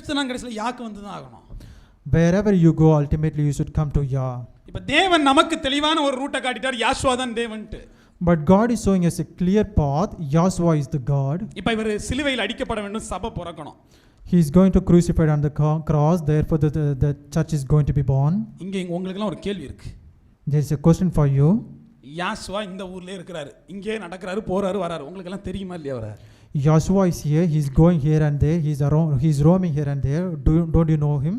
சுத்தினா கடைசில யாக்கு வந்து தான் ஆகணும். Wherever you go, ultimately you should come to Yah. இப்ப தேவன் நமக்கு தெளிவான ஒரு ரூட்டை காட்டிட்டார். யாசுவா தான் தேவன்ட்டு. But God is showing us a clear path. Yahshua is the God. இப்ப இவர் சிலுவையில் அடிக்கப்பட வேண்டும், சபை பிறக்கணும். He is going to crucified on the cross. Therefore, the church is going to be born. இங்க உங்களுக்குலாம் ஒரு கேள்வி இருக்கு. There is a question for you. யாசுவா இந்த ஊர்லயே இருக்கிறாரு, இங்கே நடக்கிறாரு, போறாரு, வராரு. உங்களுக்கு எல்லாம் தெரியுமா இல்லையா? வர Yahshua is here. He is going here and there. He is around. He is roaming here and there. Don't you know him?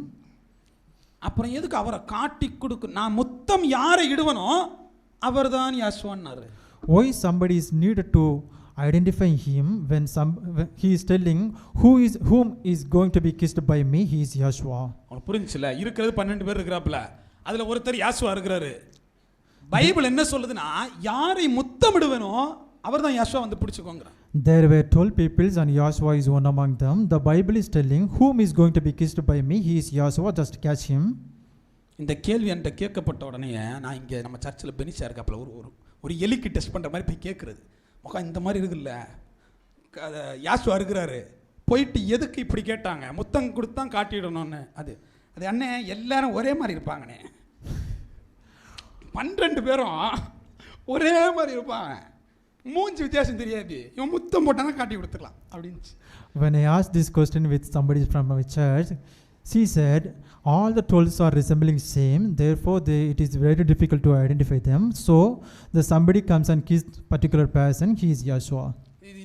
அப்புறம் எதுக்கு அவரை காட்டி கொடுக்க? நான் முத்தம் யாரை இடுவனோ அவர்தான் யாசுவான்னாரு. Why somebody is needed to identify him when he is telling whom is going to be kissed by me? He is Yahshua. உங்களுக்கு புரிஞ்சுல? இருக்கிறது 12 பேர் இருக்கிறாப்ல, அதுல ஒருத்தர் யாசுவா இருக்கிறாரு. பைபிள் என்ன சொல்லுதுன்னா, யாரை முத்தமிடுவனோ அவர்தான் யாசுவா வந்து பிடிச்சுக்கோங்க. There were 12 people and Yahshua is one among them. The Bible is telling whom is going to be kissed by me? He is Yahshua. Just catch him. இந்த கேள்வி என்கிட்ட கேட்கப்பட்ட உடனே நான் இங்கே நம்ம சர்ச்சில் பெனிச்சா இருக்காப்புல ஒரு எலிக்கு டெஸ்ட் பண்ணுற மாதிரி போய் கேட்குறது. முகம் இந்த மாதிரி இருக்குல்ல, யாசுவா இருக்கிறாரு, போயிட்டு எதுக்கு இப்படி கேட்டாங்க? முத்தம் கொடுத்தான் காட்டிடணும்னு. அது அண்ணே எல்லாரும் ஒரே மாதிரி இருப்பாங்கண்ணே, 12 பேரும் ஒரே மாதிரி இருப்பாங்க, மூஞ்சி வித்தியாசம் தெரியாது, இவன் முத்தம் போட்டானா காட்டி கொடுத்துக்கலாம் அப்படின்னு. When I asked this question with somebody from my church, she said all the 12 are resembling same, therefore it is very difficult to identify them. So the somebody comes and kiss particular person, he is Yahshua.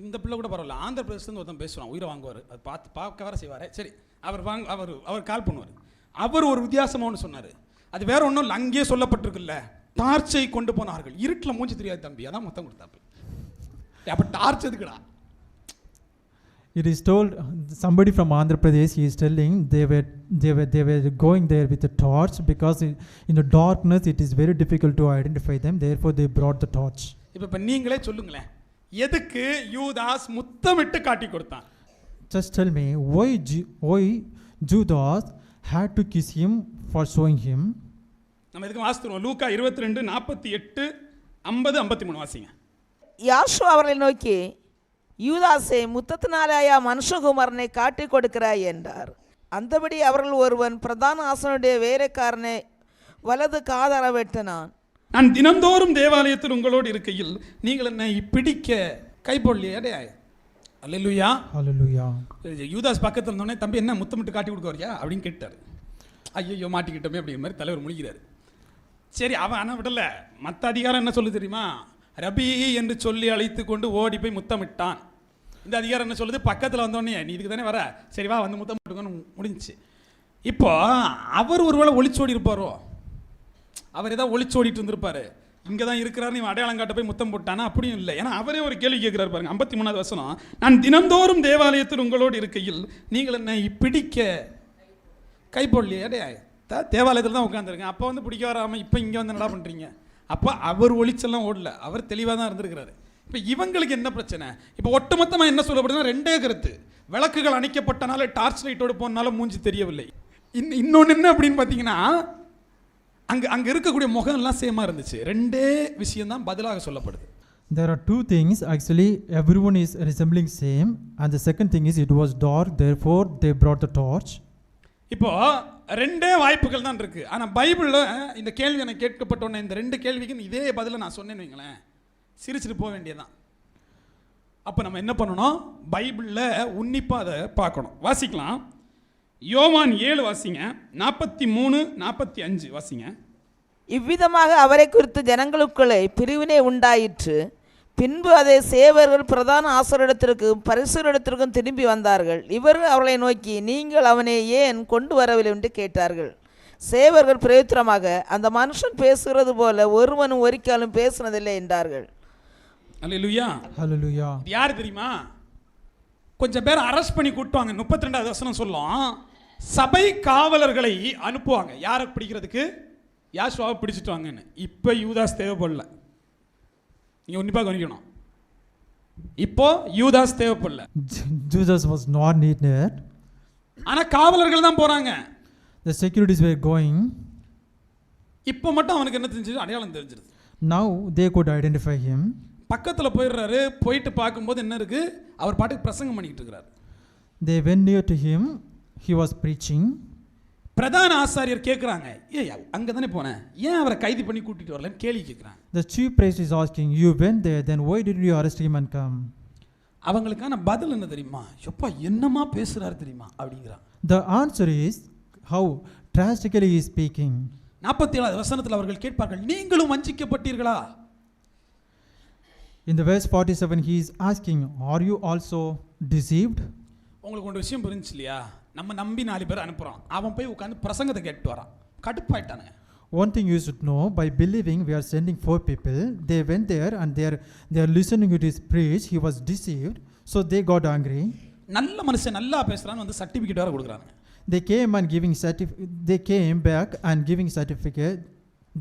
இந்த பிள்ளை கூட பரவாயில்ல, ஆந்திர பிரதேசத்துலேருந்து ஒருத்தன் பேசுவான், உயிரை வாங்குவார், அது பார்க்க வர செய்வார். சரி, அவர் கால் பண்ணுவார். அவர் ஒரு வித்தியாசமாக ஒன்று சொன்னார். அது வேற ஒன்றும் இல்லை, அங்கேயே சொல்லப்பட்டிருக்குல்ல, டார்ச்சை கொண்டு போனார்கள். இருட்டில் மூஞ்சி தெரியாது தம்பி, அதான் மொத்தம் கொடுத்தாப்பு. அப்போ டார்ச் எதுக்குடா? It is told somebody from Andhra Pradesh, he is telling they were going there with a torch because in the darkness it is very difficult to identify them, therefore they brought the torch. இப்போ நீங்களே சொல்லுங்களேன், எதுக்கு யூதாஸ் முத்தமிட்டு காட்டி கொடுத்தான்? Just tell me why Judas had to kiss him for showing him. நம்ம எதுக்கு வாசித்துறோம்? லூக்கா 22 48 50 53 வாசிங்க. யாசுவா அவர்களை நோக்கி, யூதாசே, முத்தத்தினாலேயா மனுஷகுமாரனை காட்டி கொடுக்கிறாய் என்றார். அந்தபடி அவர்கள் ஒருவன் பிரதான ஆசனுடைய வேலைக்காரனை வலது காதர வெட்டினான். நான் தினந்தோறும் தேவாலயத்தில் உங்களோடு இருக்கையில் நீங்கள் என்னை பிடிக்க கைப்பொள்ளியே. அல்லேலூயா, அல்லேலூயா. யூதாஸ் பக்கத்தில் இருந்தோடனே, தம்பி என்ன முத்தமிட்டு காட்டி கொடுக்க வரியா அப்படின்னு கேட்டார். ஐயோ மாட்டிக்கிட்டோமே அப்படிங்கிற மாதிரி தலைவர் முழிக்கிறார். சரி, அவன் ஆனால் விடல. மற்ற அதிகாரம் என்ன சொல்லு தெரியுமா? ரபி என்று சொல்லி அழைத்து கொண்டு ஓடி போய் முத்தமிட்டான். இந்த அதிகாரம் என்ன சொல்லுது? பக்கத்தில் வந்தோடனே, நீ இதுக்கு தானே வர, சரி வா வந்து முத்தமிட்டுக்கன்னு முடிஞ்சிச்சு. இப்போ அவர் ஒருவேளை ஒளிச்சோடி இருப்பாரோ? அவர் ஏதாவது ஒளிச்சோடிட்டு இருந்திருப்பாரு, இங்கே தான் இருக்கிறாரு, இவன் அடையாளம் காட்ட போய் முத்தம் போட்டானா? அப்படியும் இல்லை. ஏன்னா அவரே ஒரு கேள்வி கேட்கிறார் பாருங்க, 53வது வசனம். நான் தினந்தோறும் தேவாலயத்தில் உங்களோடு இருக்கையில் நீங்கள் என்னை பிடிக்க கைப்பொள்ளியே. தேவாலயத்தில் தான் உட்காந்துருக்கேன், அப்போ வந்து பிடிக்க வராமல் இப்போ இங்கே வந்து என்ன பண்ணுறீங்க? அப்போ அவர் ஒளிச்செல்லாம் ஓடல, அவர் தெளிவாக தான் இருந்திருக்கிறாரு. இப்போ இவங்களுக்கு என்ன பிரச்சனை? இப்போ ஒட்டுமொத்தமாக என்ன சொல்லப்படுதுன்னா, ரெண்டே கருத்து. விளக்குகள் அணைக்கப்பட்டனால, டார்ச் லைட்டோடு போனாலும் மூஞ்சி தெரியவில்லை. இன்னொன்று என்ன அப்படின்னு பார்த்தீங்கன்னா, அங்கே இருக்கக்கூடிய முகம்லாம் சேமாக இருந்துச்சு. ரெண்டே விஷயம் தான் பதிலாக சொல்லப்படுது. There are two things actually, everyone is resembling same, and the second thing is it was dark, therefore they brought the torch. இப்போ ரெண்டே வாய்ப்புகள் தான் இருக்கு. ஆனால் பைபிளில் இந்த கேள்வி எனக்கு கேட்கப்பட்டோன்னே, இந்த ரெண்டு கேள்விக்கும் இதே பதிலை நான் சொன்னேன்னு வைங்களேன், சிரிச்சுட்டு போக வேண்டியதான். அப்போ நம்ம என்ன பண்ணணும்? பைபிளில் உன்னிப்பாக அதை பார்க்கணும். வாசிக்கலாம். யோவான் 7 வாசிங்க, 43 45 வாசிங்க. இவ்விதமாக அவரை குறித்து ஜனங்களுக்குள்ளே பிரிவினை உண்டாயிற்று. பின்பு அதை சேவர்கள் பிரதான ஆசிரியரிடத்திற்கும் பரிசுரிடத்திற்கும் திரும்பி வந்தார்கள். இவர் அவர்களை நோக்கி, நீங்கள் அவனை ஏன் கொண்டு வரவில்லை என்று கேட்டார்கள். சேவர்கள் பிரயுத்தரமாக, அந்த மனுஷன் பேசுகிறது போல ஒருவனும் ஒரிக்காலும் பேசுனதில்லை என்றார்கள். அல்லேலூயா, அல்லேலூயா. யார் தெரியுமா? கொஞ்சம் பேர் அரெஸ்ட் பண்ணி கூட்டுவாங்க. 32வது வசனம் சொல்லும், சபை காவலர்களை அனுப்புவாங்க. யாரை பிடிக்கிறதுக்கு? யாசுவாவை பிடிச்சிட்டு வாங்கன்னு. இப்போ யூதாஸ் தேவைப்படல. நீங்க உன்னிப்பாக கவனிக்கணும். இப்போ யூதாஸ் தேவைப்படல. Judas was not needed. ஆனா காவலர்கள் தான் போறாங்க. The securities were going. இப்போ மட்டும் அவனுக்கு என்ன தெரிஞ்சது? அடையாளம் தெரிஞ்சிருது. Now they could identify him. பக்கத்தில் போயிடுறாரு. போயிட்டு பார்க்கும்போது என்ன இருக்கு? அவர் பாட்டுக்கு பிரசங்கம் பண்ணிக்கிட்டு இருக்கிறார். They went near to him. he was preaching. பிரதான ஆசாரியர் கேட்குறாங்க, ஏய் அங்கே தானே போனேன், ஏன் அவரை கைது பண்ணி கூட்டிட்டு வரலன்னு கேள்வி கேட்குறாங்க. The chief priest is asking, you went there, then why didn't you arrest him and come? அவங்களுக்கான பதில் என்ன தெரியுமா? எப்பா என்னமா பேசுறாரு தெரியுமா அப்படிங்கிறான். The answer is how drastically he is speaking. 47வது வசனத்தில் அவர்கள் கேட்பார்கள், நீங்களும் வஞ்சிக்கப்பட்டீர்களா? In the verse 47 he is asking, are you also deceived? உங்களுக்கு ஒரு விஷயம் புரிஞ்சுச்சு இல்லையா? நம்ம நம்பி 4 பேர் அனுப்புறோம், அவன் போய் உட்காந்து பிரசங்கத்தை கேட்டு வரான், கடுப்பாயிட்டானுங்க. One thing you should know, by believing we are sending 4 people, they went there and they are listening to his preach. He was deceived, so they got angry. நல்ல மனுஷன் நல்லா பேசுறான்னு வந்து சர்டிபிகேட் வேற கொடுக்குறாங்க. They came back and giving certificate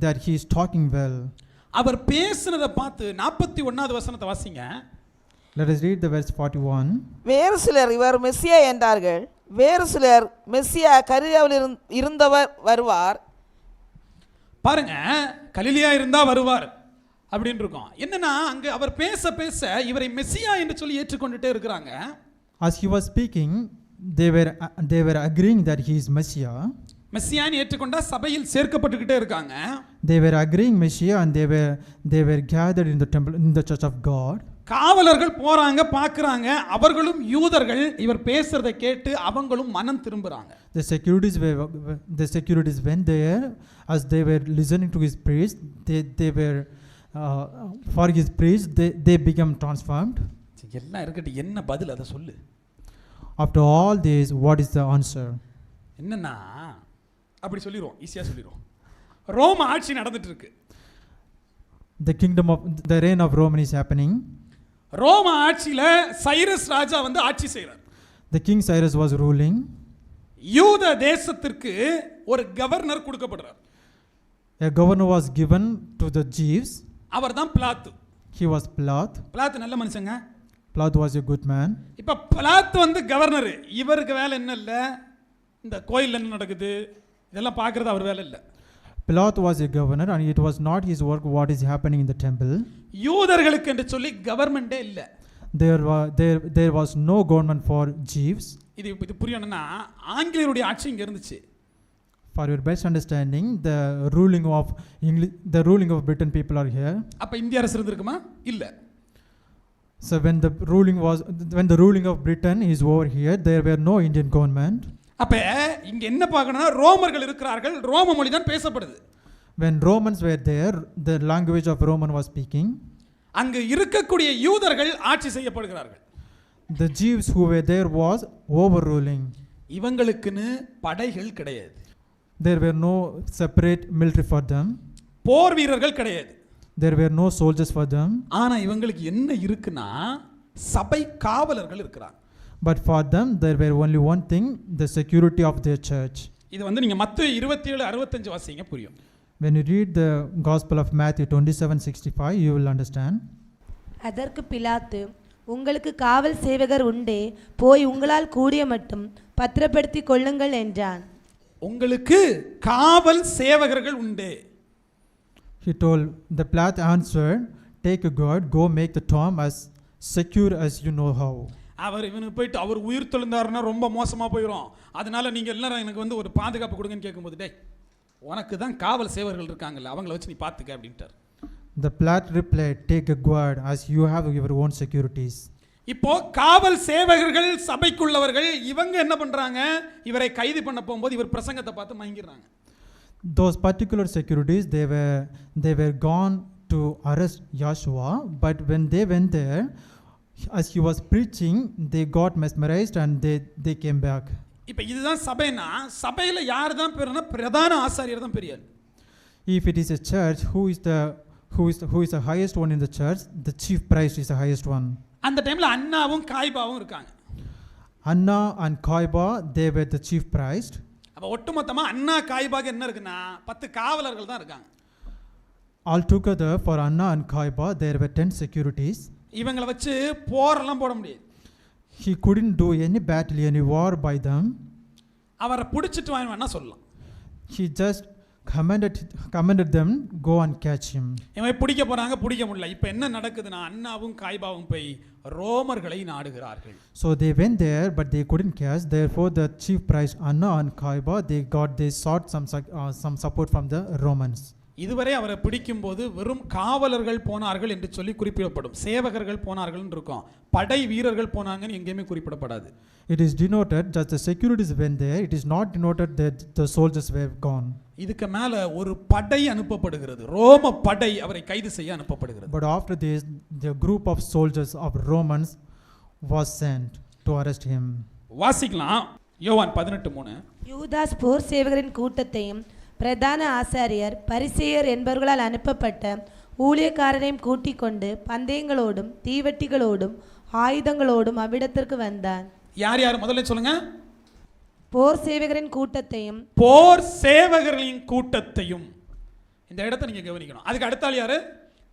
that he is talking well. அவர் பேசுனதை பார்த்து 41வது வசனத்தை வாசிங்க. Let us read the verse 41. வேறு சிலர் இவர் மெஸ்ஸியா என்றார்கள், வேறு சிலர் மெஸ்ஸியா கலிலேயாவில் இருந்தவர் வருவார். பாருங்க, கலிலியா இருந்தா வருவார் அப்படின்னு இருக்கும். என்னன்னா அங்க அவர் பேச பேச இவரை மெஸ்ஸியா என்று சொல்லி ஏற்றுக்கொண்டுட்டே இருக்கிறாங்க. As he was speaking, they were agreeing that he is Messiah. மெஸ்ஸியான்னு ஏற்றுக்கொண்டா சபையில் சேர்க்கப்பட்டுக்கிட்டே இருக்காங்க. They were agreeing Messiah and they were gathered in the temple, in the church of God. காவலர்கள் போறாங்க, பார்க்கறாங்க, அவர்களும் யூதர்கள், இவர் பேசுறதை கேட்டு அவங்களும் மனம் திரும்புறாங்க. The securities went there as they were listening to his preach. They were for his preach they become transformed. எல்லாம் இருக்கட்டும், என்ன பதில் அதை சொல்லு. After all this, what is the answer? என்னன்னா அப்படி சொல்லிடுவோம், ஈஸியா சொல்லிடுவோம். ரோம ஆட்சி நடந்துட்டு இருக்கு. The reign of Rome is happening. ரோம ஆட்சியில சைரஸ் ராஜா வந்து ஆட்சி செய்றார். The king Cyrus was ruling. யூத தேசத்திற்கு ஒரு governor கொடுக்கப்படுறார். A governor was given to the Jews. அவர்தான் பிலாத்து. He was Pilate. பிலாத்து நல்ல மனுஷங்க. Pilate was a good man. இப்ப பிலாத்து வந்து கவர்னர், இவருக்கு வேலை என்ன இல்ல, இந்த கோயில்ல என்ன நடக்குது இதெல்லாம் பார்க்கிறது அவர் வேலை இல்ல. Pilate was a governor and it was not his work what is happening in the temple. யூதர்களுக்கு என்று சொல்லி கவர்மெண்டே இல்ல. There was no government for Jews. இது புரியணும்னா ஆங்கிலேயருடைய ஆட்சி இங்க இருந்துச்சு. For your best understanding, the ruling of Britain people are here. அப்ப இந்திய அரசு இருந்திருக்குமா? இல்ல. So when the ruling of Britain is over here, there were no Indian government. அப்ப இங்க என்ன பார்க்கணும்னா ரோமர்கள் இருக்கிறார்கள், ரோம மொழி தான் பேசப்படுது. When Romans were there, the language of Roman was speaking. அங்கு இருக்கக்கூடிய யூதர்கள் ஆட்சி செய்யப்படுகிறார்கள். The Jews who were there was overruling. இவங்களுக்குன்னு படைகள் கிடையாது. There were no separate military for them. போர் வீரர்கள் கிடையாது. There were no soldiers for them. ஆனா இவங்களுக்கு என்ன இருக்குன்னா சபை காவலர்கள் இருக்கிறாங்க. But for them there were only one thing, the security of their church. இது வந்து நீங்க மத்தேயு 27:65 வாசிங்க புரியும். When you read the Gospel of Matthew 27:65, you will understand. அதற்கு பிலாத்து, உங்களுக்கு காவல் சேவகர் உண்டே, போய் உங்களால் கூடிய மட்டும் பத்திரப்படுத்தி கொள்ளுங்கள் என்றான். உங்களுக்கு காவல் சேவகர்கள் உண்டே. He told, the Pilate answered, take a guard, go make the tomb as secure as you know how. அவர் இவனுக்கு போயிட்டு அவர் உயிர் தெழுந்தாருன்னா ரொம்ப மோசமா போயிடும், அதனால நீங்க எல்லாரும் எனக்கு வந்து ஒரு பாதுகாப்பு கொடுங்கன்னு கேட்கும்போது, டேய் உனக்கு தான் காவல் சேவகர்கள் இருக்காங்கல்ல, அவங்கள வச்சு நீ பார்த்துக்க அப்படின்ட்டார். The Pilate replied, take a guard as you have your own securities. இப்போ காவல் சேவகர்கள் சபைக்குள்ளவர்கள் இவங்க என்ன பண்றாங்க, இவரை கைது பண்ண போகும்போது இவர் பிரசங்கத்தை பார்த்து மயங்கிடுறாங்க. Those particular securities, they were gone to arrest Joshua, but when they went there, as he was preaching, they got mesmerized and they came back. இப்போ இதுதான் சபைனா, சபையில யார் தான் பெரியனா, பிரதான ஆசாரியர் தான் பெரியவர். If it is a church, who is the highest one in the church? The chief priest is the highest one. அந்த டைம்ல அன்னாவும் காய்பாவும் இருக்காங்க. Anna and Kaiba, they were the chief priest. அப்ப ஒட்டுமொத்தமா அன்னா காய்பாக்கு என்ன இருக்குன்னா 10 காவலர்கள் தான் இருக்காங்க. Altogether for Anna and Kaiba, there were 10 securities. இவங்களை வச்சு போரெல்லாம் போட முடியாது. He couldn't do any battle, any war by them. அவரை பிடிச்சிட்டு வாங்க வேணா சொல்லலாம். He just commanded them, go and catch him. இவன் பிடிக்க போறாங்க, பிடிக்க முடியல. இப்போ என்ன நடக்குதுன்னா அன்னாவும் காய்பாவும் போய் ரோமர்களை நாடுகிறார்கள். So they went there, but they couldn't catch. Therefore, the chief priest Anna and Kaiba, they sought some support from the Romans. இதுவரை அவரை பிடிக்கும்போது வெறும் காவலர்கள் போனார்கள் என்று சொல்லி குறிப்பிடப்படும். சேவகர்கள் போனார்கள் இருக்கும், படை வீரர்கள் போனாங்கன்னு எங்கேயுமே குறிப்பிடப்படாது. It is denoted just the securities went there. It is not denoted that the soldiers were gone. இதுக்கு மேல ஒரு படை அனுப்பப்படுகிறது, ரோம படை அவரை கைது செய்ய அனுப்பப்படுகிறது. But after this, the group of soldiers of Romans was sent to arrest him. வாசிக்கலாம் யோவான் 18:3. யூதாஸ் போர் சேவகரின் கூட்டத்தையும் பிரதான ஆசாரியர் பரிசேயர் என்பவர்களால் அனுப்பப்பட்ட ஊழியக்காரரையும் கூட்டிக் கொண்டு பந்தயங்களோடும் தீவட்டிகளோடும் ஆயுதங்களோடும் அவ்விடத்திற்கு வந்தான். யார் யார் முதல்ல சொல்லுங்க? போர் சேவகரின் கூட்டத்தையும். போர் சேவகர்களின் கூட்டத்தையும். இந்த இடத்தை நீங்க கவனிக்கணும். அதுக்கு அடுத்தால் யாரு?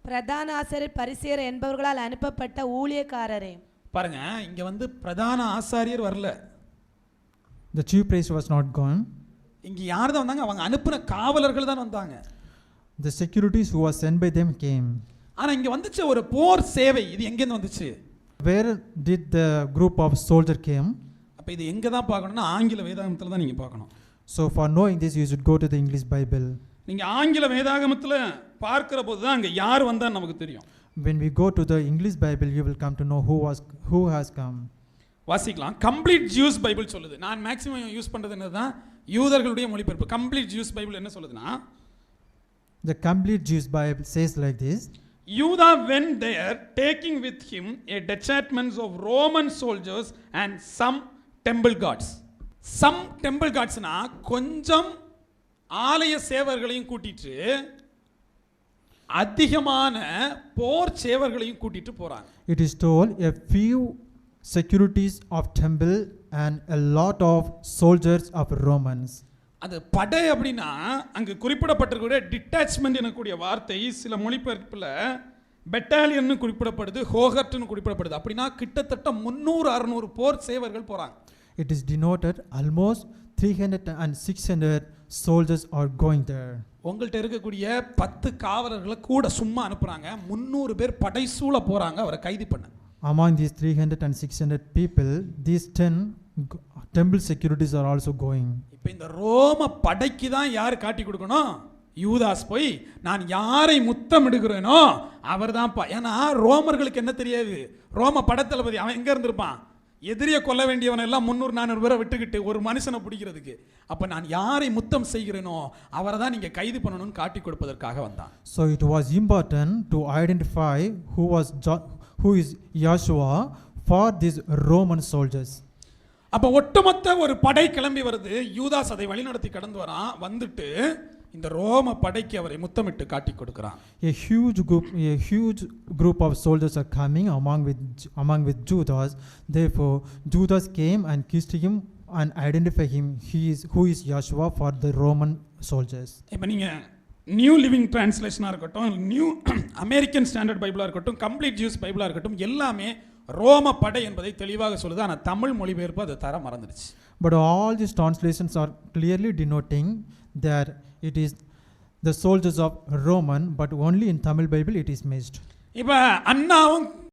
பிரதான ஆசாரியர் பரிசேயர் என்பவர்களால் அனுப்பப்பட்ட ஊழியக்காரரே. பாருங்க, இங்க வந்து பிரதான ஆசாரியர் வரல. The chief priest was not gone. இங்க யார் தான் வந்தாங்க? அவங்க அனுப்புன காவலர்கள் தான் வந்தாங்க. The securities who was sent by them came. ஆனா இங்க வந்துச்சு ஒரு போர் சேவை. இது எங்க இருந்து வந்துச்சு? Where did the group of soldier came? அப்ப இது எங்க தான் பார்க்கணும்னா ஆங்கில வேதாகமத்துல தான் நீங்க பார்க்கணும். So for knowing this, you should go to the English Bible. நீங்க ஆங்கில வேதாகமத்துல பார்க்கிற போது தான் அங்க யார் வந்தான்னு நமக்கு தெரியும். When we go to the English Bible, you will come to know who has come. வாசிக்கலாம். கம்ப்ளீட் ஜூஸ் பைபிள் சொல்லுது. நான் மேக்ஸிமம் யூஸ் பண்றது என்னதான் யூதர்களுடைய மொழிபெயர்ப்பு. கம்ப்ளீட் ஜூஸ் பைபிள் என்ன சொல்லுதுன்னா, The complete Jewish Bible says like this. Judah went there taking with him a detachment of Roman soldiers and some temple guards. Some temple guards னா கொஞ்சம் ஆலய சேவகர்களையும் கூட்டிட்டு அதிகமான போர் சேவகர்களையும் கூட்டிட்டு போறாங்க. It is told a few securities of temple and a lot of soldiers of Romans. அது படை அப்படின்னா அங்கு குறிப்பிடப்பட்டிருக்கிற டிட்டாச்மெண்ட் எனக்கூடிய வார்த்தை சில மொழிபெயர்ப்பில் பெட்டாலியன்னு குறிப்பிடப்படுது, ஹோகர்ட்னு குறிப்பிடப்படுது. அப்படின்னா கிட்டத்தட்ட 300-600 போர் சேவர்கள் போறாங்க. It is denoted almost 300 and 600 soldiers are going there. உங்கள்கிட்ட இருக்கக்கூடிய 10 காவலர்களை கூட சும்மா அனுப்புறாங்க. 300 பேர் படைசூழ போறாங்க அவரை கைது பண்ண. Among these 300 and 600 people, these 10 temple securities are also going. இப்போ இந்த ரோம படைக்கு தான் யார் காட்டி கொடுக்கணும்? யூதாஸ் போய் நான் யாரை முத்தமிடுகிறேனோ அவர் தான்ப்பா. ஏன்னா ரோமர்களுக்கு என்ன தெரியாது, ரோம படைத்தளபதி அவன் எங்க இருந்திருப்பான்? எதிரியை கொல்ல வேண்டியவன் எல்லாம் 300-400 பேரை விட்டுக்கிட்டு ஒரு மனுஷனை பிடிக்கிறதுக்கு. அப்ப நான் யாரை முத்தம் செய்கிறேனோ அவரை தான் நீங்க கைது பண்ணணும்னு காட்டி கொடுப்பதற்காக வந்தான். So it was important to identify who is Joshua for these Roman soldiers. அப்ப ஒட்டுமொத்த ஒரு படை கிளம்பி வருது. யூதாஸ் அதை வழிநடத்தி கடந்து வரான். வந்துட்டு இந்த ரோம படைக்கு அவரை முத்தமிட்டு காட்டி கொடுக்கிறான். A huge group of soldiers are coming among with Judas. Therefore Judas came and kissed him and identify him who is Joshua for the Roman soldiers. இப்போ நீங்க நியூ லிவிங் டிரான்ஸ்லேஷனாக இருக்கட்டும், நியூ அமெரிக்கன் ஸ்டாண்டர்ட் பைபிளாக இருக்கட்டும், complete juice பைபிளாக இருக்கட்டும், எல்லாமே ரோம படை என்பதை தெளிவாக சொல்லுது. ஆனால் தமிழ் மொழிபெயர்ப்பு அதை தர மறந்துடுச்சு. But all these translations are clearly denoting that it is the soldiers of Roman, but only in Tamil Bible it is missed. இப்போ அண்ணாவும்